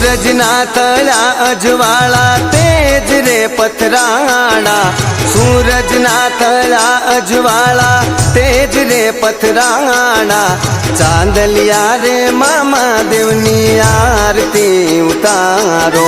सूरज ना तळा अजवाळा तेज रे पथराणा सूरज ना तळा अजवाळा तेज रे पथराणा चांदलिया रे मामा देवनी आरती उतारो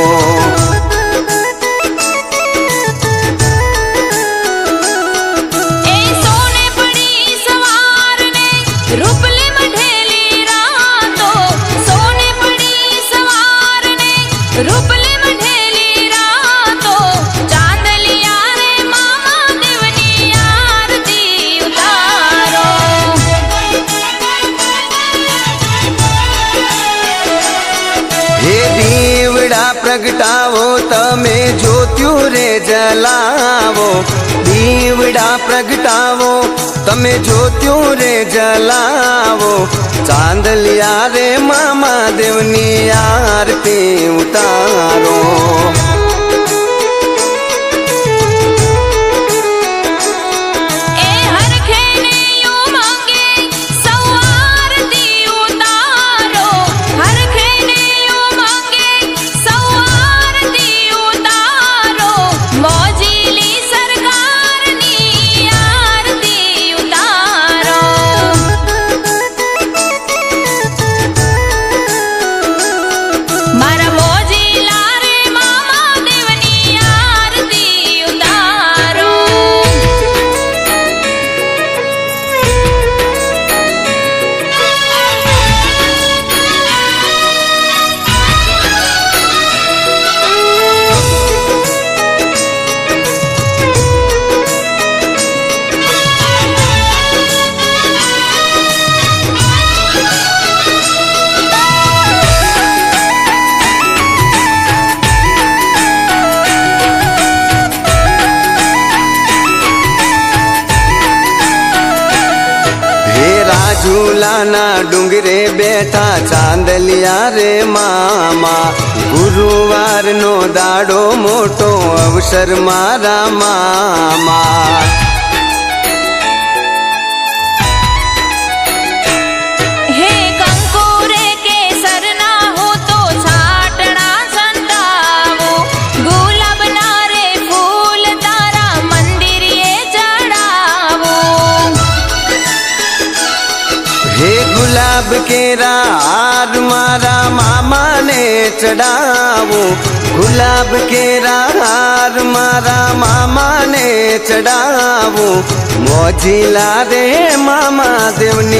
रूपले मढेली रातो चांदलिया रे मामा देवनी आरती उतारो हे दीवड़ा प्रगटावो तमे ज्योतियो रे जलावो दीवड़ा प्रगटावो तमे ज्योतियो रे जलावो चांदलिया रे मामा देवनी आरती उतारो झूलाना डूंगरे बैठा चांदलिया रे मामा गुरुवार नो दाड़ो मोटो अवसर मारा मामा हे कंकोरे के सरना हो तो छाटना संतावो गुलाब नारे फूल तारा मंदिर ये चढ़ावो हे गुलाब के हार मारा मामा ने चढ़ावो गुलाब के हार मारा मामा ने चढ़ावो मोजीला रे मामा देवनी